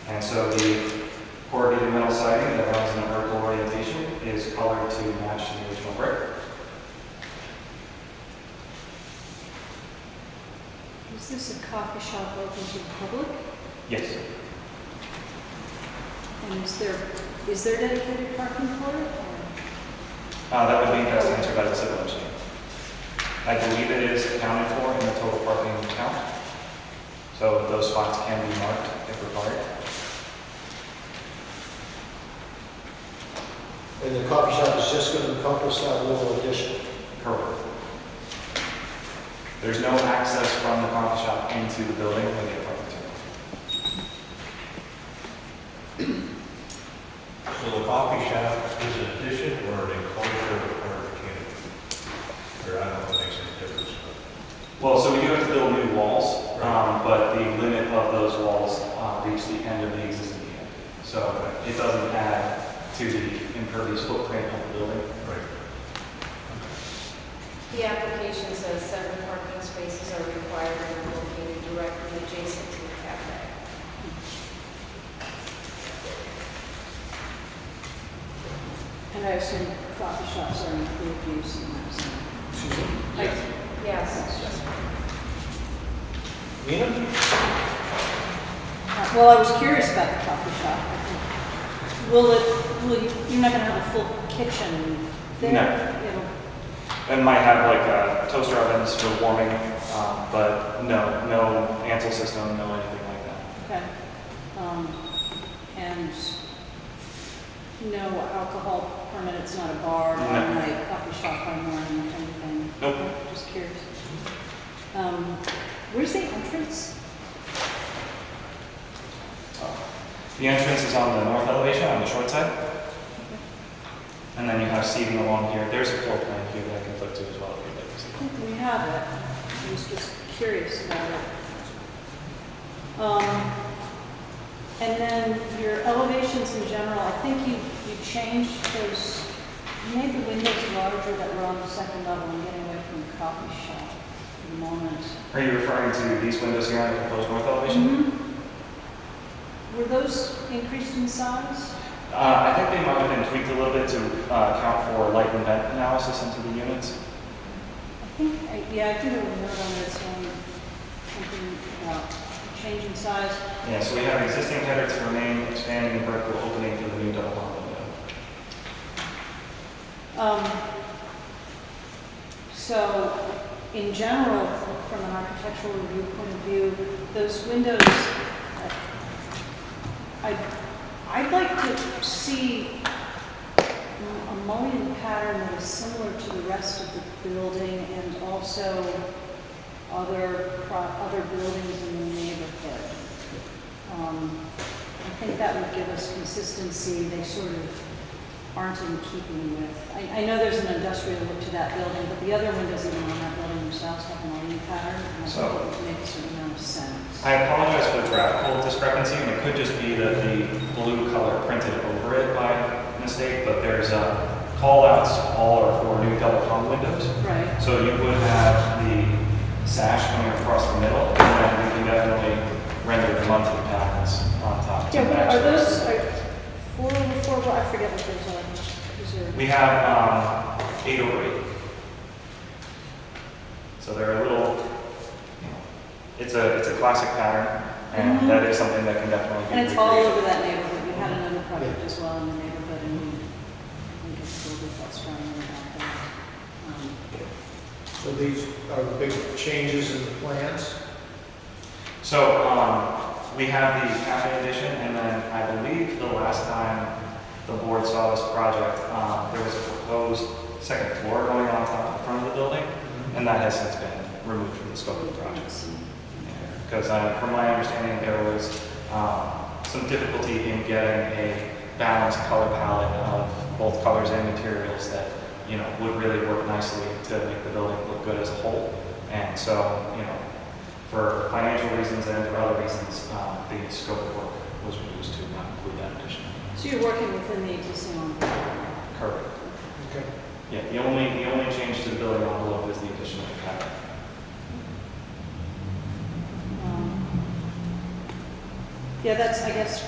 And so the corrugated metal siding that runs in a vertical orientation is colored to match the original brick. Is this a coffee shop open to the public? Yes. And is there dedicated parking for it? That would be best answered by the civil engineer. I believe it is accounted for in the total parking count. So those spots can be marked if required. And the coffee shop is just going to encompass that little addition? Correct. There's no access from the coffee shop into the building when you park it. So the coffee shop is an addition or an enclosure or a canopy? Or I don't know if it makes any difference. Well, so we do have to build new walls, but the limit of those walls reach the end of the existing canopy. So it doesn't add to the impervious footprint of the building. Right. The application says 7 parking spaces are required and are located directly adjacent to the cafe. And I assume coffee shops are included use in that. Excuse me? Yes. Nina? Well, I was curious about the coffee shop. You're not going to have a full kitchen there? No. It'll- It might have like toaster ovens for warming, but no Ansel system, no anything like that. Okay. And no alcohol permit, it's not a bar, No. bar night, coffee shop on morning, kind of thing? Nope. Just curious. Where's the entrance? The entrance is on the north elevation, on the short side. And then you have seating along here. There's a floor plan here that I can flip to as well if you'd like to see. I think we have it. I was just curious about it. And then your elevations in general, I think you changed those, you made the windows larger that were on the second level and getting away from the coffee shop for the moment. Are you referring to these windows here on the proposed north elevation? Were those increased in size? I think they might have been tweaked a little bit to account for light and vent analysis into the units. I think there was a note on this one, something about change in size. Yeah, so we have existing header to remain, expanding the vertical opening for the new double hung window. So, in general, from an architectural review point of view, those windows, I'd like to see a mullion pattern that is similar to the rest of the building and also other buildings in the neighborhood. I think that would give us consistency. They sort of aren't in keeping with. I know there's an industrial look to that building, but the other windows even on that building themselves have a mullion pattern, and I think it would make a certain amount of sense. I apologize for the graphical discrepancy, and it could just be that the blue color printed over it by mistake, but there's call outs all are for new double hung windows. Right. So you would have the sash coming across the middle, and then we can definitely render the monthly patterns on top. Yeah, but are those 4 over 4? Well, I forget what those are. We have 8 over 8. So they're a little, it's a classic pattern, and that is something that can definitely be And it's all recreated. over that neighborhood. We had another project as well in the neighborhood, and we just still felt strongly about that. So these are the big changes in the plans. So we have the cafe addition, and then I believe the last time the board saw this project, there was a proposed second floor going on top of the front of the building, and that has since been removed from the scope of the project. Because from my understanding, there was some difficulty in getting a balanced color palette of both colors and materials that would really work nicely to make the building look good as a whole. And so, for financial reasons and for other reasons, the scope of work was reduced to not include that addition. So you're working within the existing envelope? Correct. Okay. Yeah, the only change to the building envelope is the addition of the cabinet. Yeah, that's, I guess,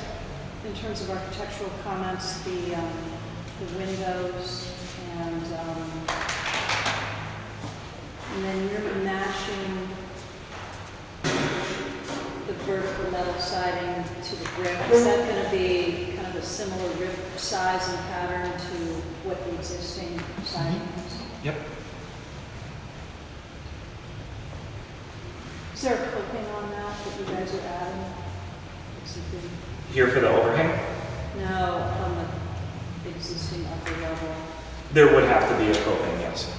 in terms of architectural comments, the windows and then you're matching the vertical metal siding to the brick. Is that going to be kind of a similar rib size and pattern to what the existing siding is? Yep. Is there a coping on that you guys are adding? Here for the overhang, No, on the existing upper level. there would have to be a coping, yes.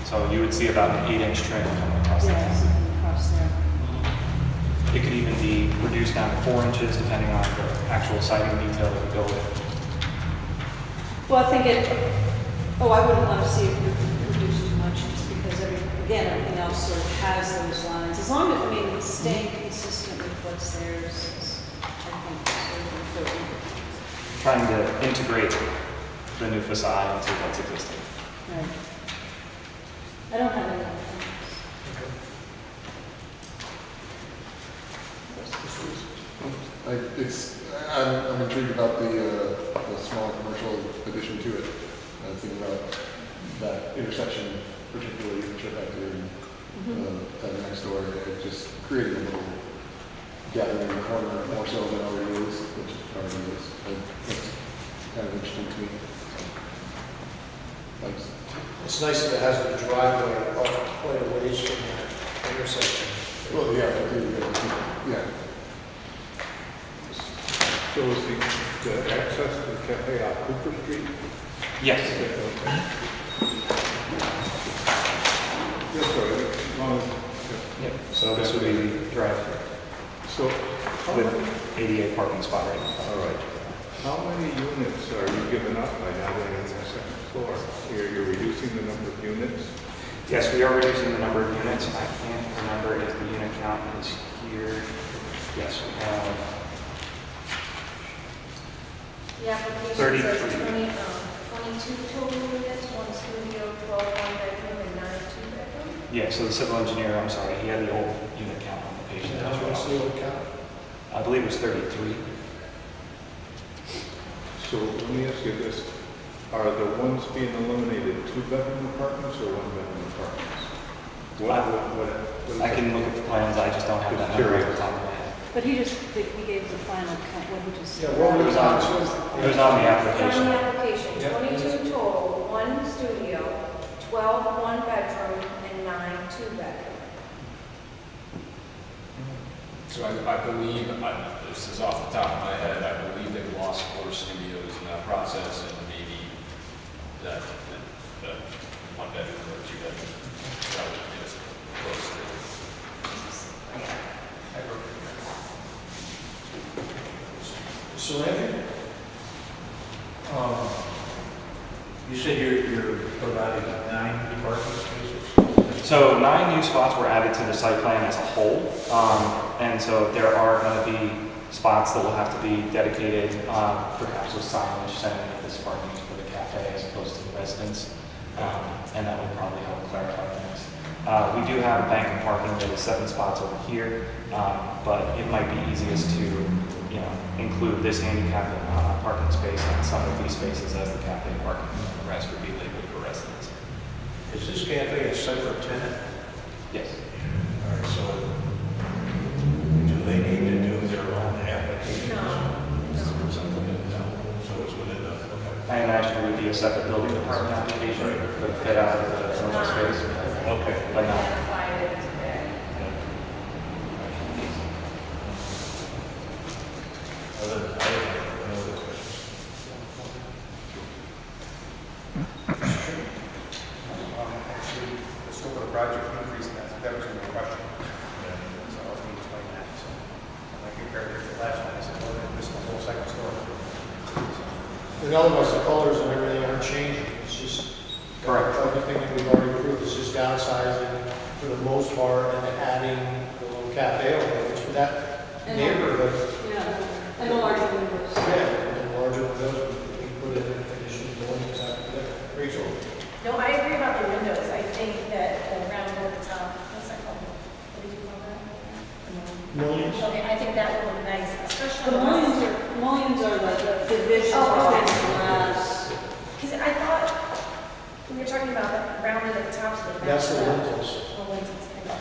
So you would see about an 8-inch trim coming across the Yeah, top. something across there. It could even be reduced down to 4 inches depending on the actual siding detail that we go with. Well, I think I wouldn't want to see it reduced too much just because, again, everything else sort of has those lines. As long as, it's staying consistent with what's there is, I think, sort of important. Trying to integrate the new facade into what's existing. Right. I don't have any other comments. I'm intrigued about the smaller commercial addition to it. Thinking about that intersection, particularly in Trifecta and that next door, just creating a little gathering in the corner more so than already is, which it already is. It's kind of interesting to me. Thanks. It's nice that it has the driveway up quite a ways from that intersection. Well, yeah. So is the access to the cafe off Cooper Street? Yes. Yes, sir. Yep. So this would be the drive-through So, how many, with ADA parking spot right now. all right, how many units are you giving up by now that it's the second floor? You're reducing the number of units? Yes, we are reducing the number of units. I can't remember if the unit count is here. Yes, we have The application 33. says 22 total units, 1 studio, 12 one-bedroom, and 9 two-bedroom. Yeah, so the civil engineer, I'm sorry, he had the old unit count on the page. And how much do you count? I believe it was 33. So let me ask you this, are the ones being eliminated two-bedroom apartments or one-bedroom apartments? What I can look at the plans, I just don't have that number off the top of my head. But he gave the final count, what he just. Yeah, what It was on the It's on application. the application, Yeah. 22 total, 1 studio, 12 one-bedroom, and 9 two-bedroom. So I believe, this is off the top of my head, I believe they've lost 4 studios in that process, and maybe that one bedroom or 2 bedroom. That would be close to. So Anthony? You said you're providing 9 parking spaces? So 9 new spots were added to the site plan as a whole. And so there are going to be spots that will have to be dedicated, perhaps with signage saying that this parking is for the cafe as opposed to the residents. And that would probably help clarify things. We do have a bank of parking that is 7 spots over here, but it might be easiest to, include this handicap parking space and some of these spaces as the cafe parking. The rest would be labeled for residents. Is this cafe a separate tenant? Yes. All right, so do they need to do their own applications? So it's within the, okay. I imagine it would be a separate building department application that would fit out of the commercial space. Okay. But not. Identified it today. Other than that, I have no other questions. Actually, the scope of the project increased, and that was my question. So I was going to explain that. So when I compared it to the last one, I said, well, this is the whole second story. And otherwise, the colors and everything aren't changing, it's just. Correct. Everything that we've already approved is just downsizing for the most part and adding the little cafe over there, which for that And neighborhood. Yeah, and the larger windows. Yeah, and larger windows, we can put in additional buildings after that. Rachel? No, I agree about the windows. I think that the round at the top, what's that called? What do you call that? Millions? Okay, I think that would look nice, especially The on mullions are the divisions Oh, okay. between the glass. Because I thought, we were talking about the rounded at the tops of the. That's the lintels. The lintels, I know.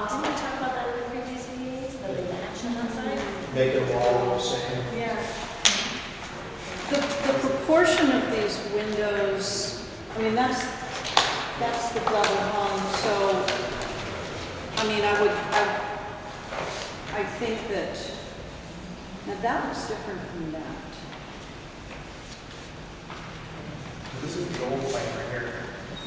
Didn't we talk about that in the previous meetings, that they match on that side? Make them all the same. Yeah. The proportion of these windows, I mean, that's the double hung, so, I mean, I think that, now that looks different from that. This is the old plan right here.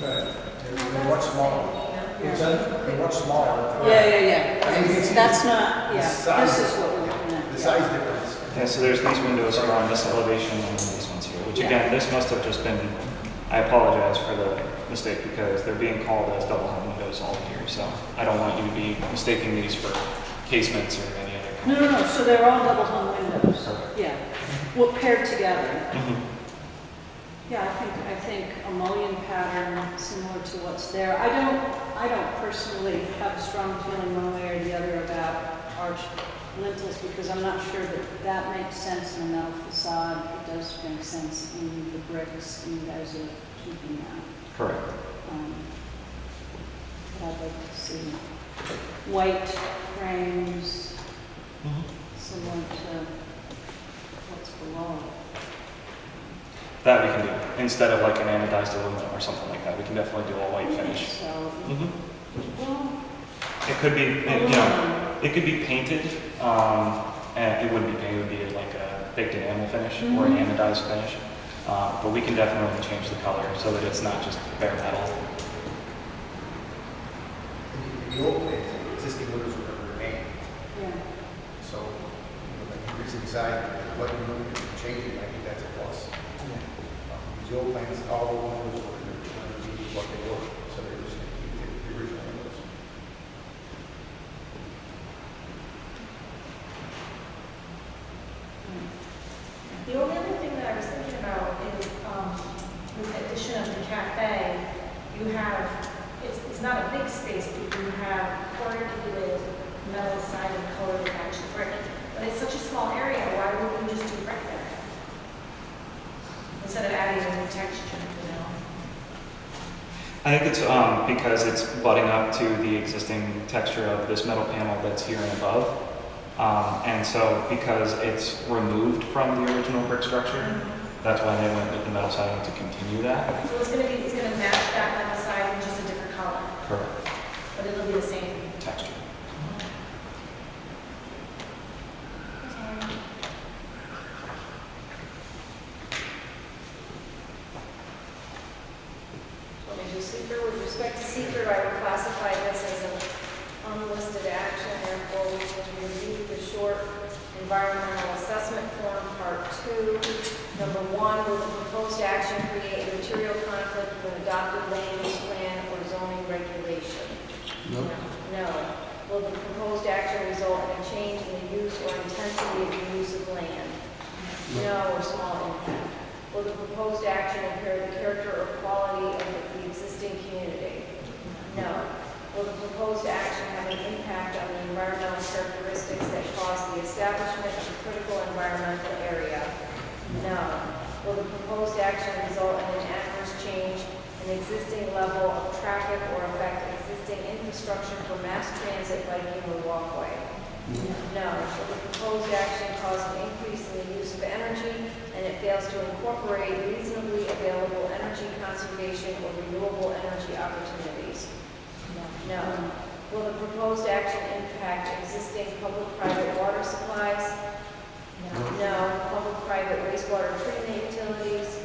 Right. They're much smaller. What's that? They're much smaller. Yeah. And you can see That's not, the yeah, size. this is what we're looking at. The size difference. Yeah, so there's these windows here on this elevation and then these ones here, which again, this must have just been, I apologize for the mistake because they're being called as double hung windows all here. So I don't want you to be mistaking these for casements or any other kind. No, so they're all double hung windows, Perfect. yeah, well, paired together. Mhm. Yeah, I think a mullion pattern similar to what's there. I don't personally have a strong feeling one way or the other about arched lintels because I'm not sure that makes sense in a metal facade. It does make sense in the bricks, and you guys are keeping that. Correct. But I'd like to see white frames similar to what's below. That we can do instead of like an anodized aluminum or something like that. We can definitely do a white finish. So, well, It could be, it could be painted, and it wouldn't be painted, it would be like a baked enamel finish or an anodized finish. But we can definitely change the color so that it's not just bare metal. The old plans, the existing windows were going to remain. yeah. So, like you recently decided, what you move to change it, I think that's a plus. The old plans, all the windows were going to be what they were, so they're just going to keep the original windows. The only other thing that I was thinking about is, with the addition of the cafe, you have, it's not a big space, but you have corrugated metal siding color that matches brick. But it's such a small area, why wouldn't we just do brick there? Instead of adding a new texture, you know? I think it's because it's butting up to the existing texture of this metal panel that's here and above. And so because it's removed from the original brick structure, That's why they went with the metal siding to continue that. So it's gonna match that metal siding, just a different color, Correct. but it'll be the same. Texture. Let me do seeker. With respect to seeker, I would classify this as an unlisted action, therefore we can review the short environmental assessment form, part 2. Number 1, will the proposed action create a material conflict with adopted land use plan or zoning regulation? No. No. Will the proposed action result in a change in the use or intensity of the use of land? No, or small impact. Will the proposed action impair the character or quality of the existing community? No. Will the proposed action have an impact on the environmental characteristics that cause the establishment of a critical environmental area? No. Will the proposed action result in an adverse change in existing level of traffic or affect existing infrastructure for mass transit, biking, or walkway? No. Will the proposed action cause an increase in the use of energy and it fails to incorporate reasonably available energy conservation or renewable energy opportunities? No. Will the proposed action impact existing public-private water supplies? No. Public-private wastewater treatment utilities?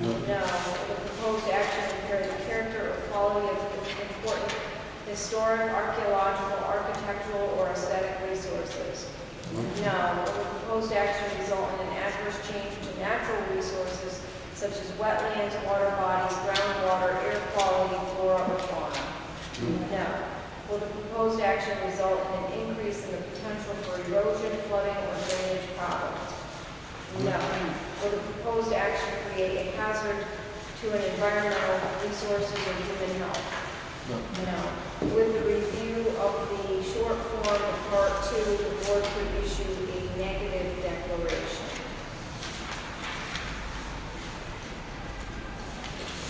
No. Will the proposed action impair the character or quality of important historic, archaeological, architectural, or aesthetic resources? No. Will the proposed action result in an adverse change to natural resources such as wetlands, water bodies, groundwater, air quality, flora, or fauna? No. Will the proposed action result in an increase in the potential for erosion, flooding, or drainage problems? No. Will the proposed action create a hazard to an environmental resources or human health? No. With the review of the short form of part 2, the board could issue a negative declaration.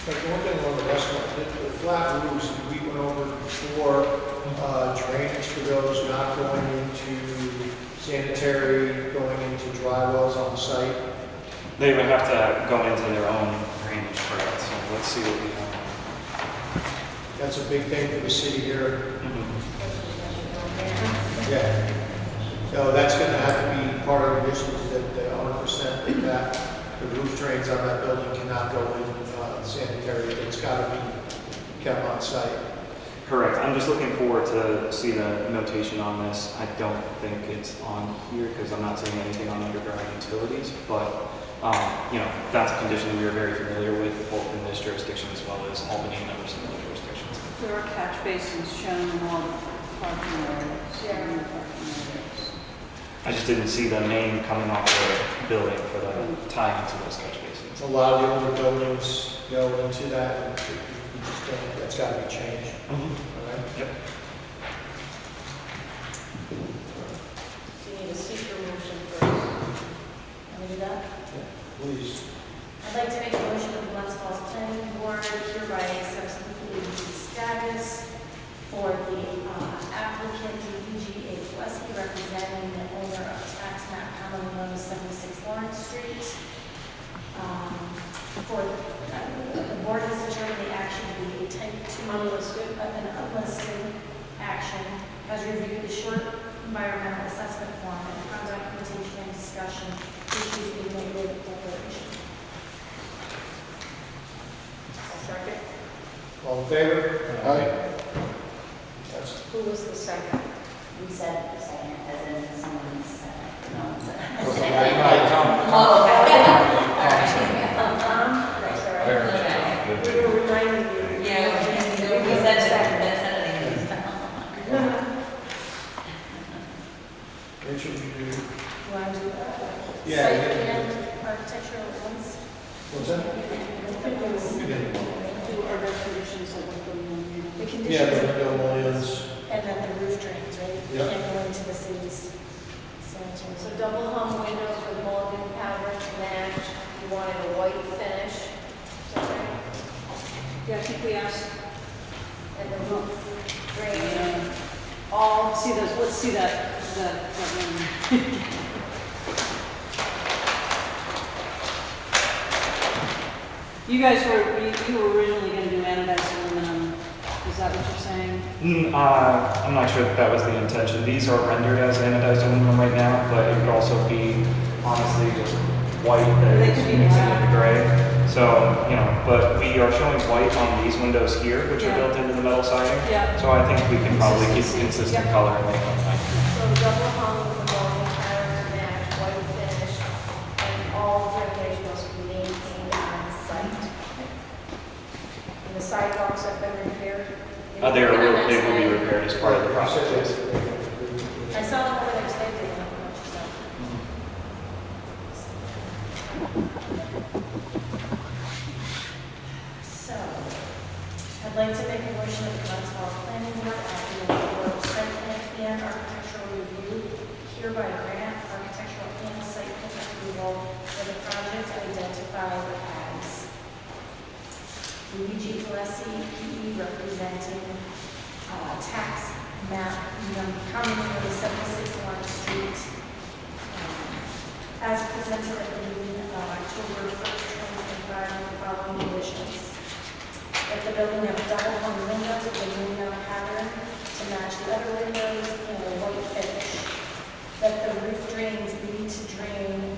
But the one thing on the restaurant, the flat roofs, we went over before, drainage for those not going into sanitary, going into dry wells on the site. They would have to go into their own drainage for that, so let's see what we have. That's a big thing for the city here. Yeah. So that's gonna have to be part of the issues that 100% that the roof drains on that building cannot go in sanitary. It's gotta be kept on site. Correct. I'm just looking forward to see the notation on this. I don't think it's on here because I'm not seeing anything on underground utilities, but that's a condition that we are very familiar with, both in this jurisdiction as well as Albany and other similar jurisdictions. There are catch basins shown along parking areas. Yeah. Near parking areas. I just didn't see the name coming off the building for the tie into those catch basins. A lot of the older buildings go into that, and you just don't, that's gotta be changed. All right? Yep. So you need a secret motion first. Can we do that? Please. I'd like to make a motion that the Glens Falls Planning Board hereby accepts the legal status for the applicant UGA Gillespie representing the owner of tax map commonly known as 76 Lawrence Street. The board has determined the action to be a type 2 unlisted action, has reviewed the short environmental assessment form and upon documentation and discussion issues a negative declaration. Second. All in favor? Aye. That's, Who was the second? We said the second, as in someone needs to second. No. Oh, okay. We were reminding you. Yeah, we said second, that's Rachel, you do, You want to do Yeah, site yeah. plan architectural ones? what's that? Do other conditions of the building. The conditions. Yeah, the window mullions. And then the roof drains, right? Yeah. And go into the city's sanitary. So double hung windows with mulligan pattern to match. You wanted a white finish. Is that right? Yeah, I think we asked, And the roof drain. All see those, let's see that one. You guys you were originally going to do anodized aluminum. Is that what you're saying? I'm not sure that was the intention. These are rendered as anodized aluminum right now, but it could also be honestly just white that They is could be mixing with black. the gray. So, but we are showing white on these windows here, which are Yeah. built into the metal siding. Yeah. So I think we can probably keep Consistency. consistent Yep. color and make them nice. So double hung with the bowling pattern match, white finish, and all drainage must be maintained on site. And the sidewalks have been repaired. They will be repaired as part of the process. Yes. I saw them over there today, they have a bunch of stuff. So, I'd like to make a motion that the Glens Planning Board acting for site plan and architectural review hereby grant architectural and site plan approval for the project identified as Luigi Gillespie, PE, representing tax map common for 76 Lawrence Street, as presented at the meeting of October 1st, 2025, with the following conditions. That the building have double hung windows with a luminous pattern to match the other windows and a white finish. That the roof drains need to drain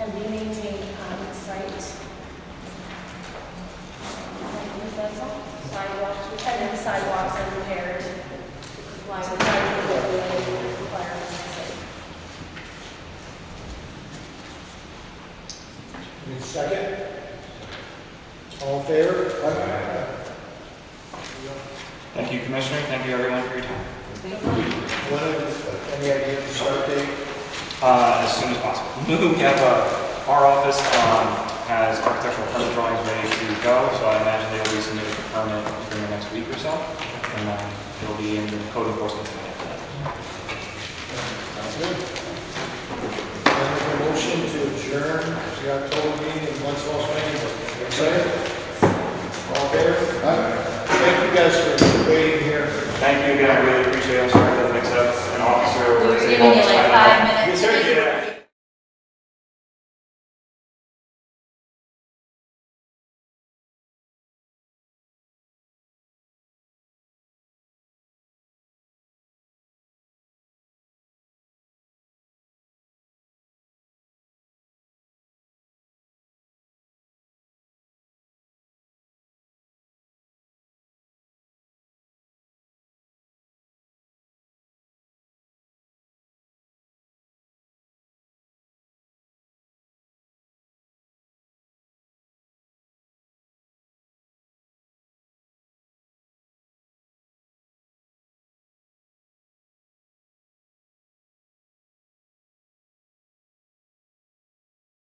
and be maintained on site. That's all. Sidewalks, and then sidewalks are repaired. Comply with the requirements of the city. Need a second? All in favor? Thank you, Commissioner. Thank you, everyone, for your time. Any idea of the start date? As soon as possible. We have our office has architectural permit drawings ready to go, so I imagine they will be submitted for permit within the next week or so, and then it'll be in the code enforcement tonight after that. Sounds good. I make a motion to adjourn the October meeting in Glens Planning Board. Second? All in favor? Thank you guys for waiting here. Thank you again. I really appreciate it. I'm sorry for the mix-up. An officer. We were giving you like 5 minutes. Yes, sir. Yeah.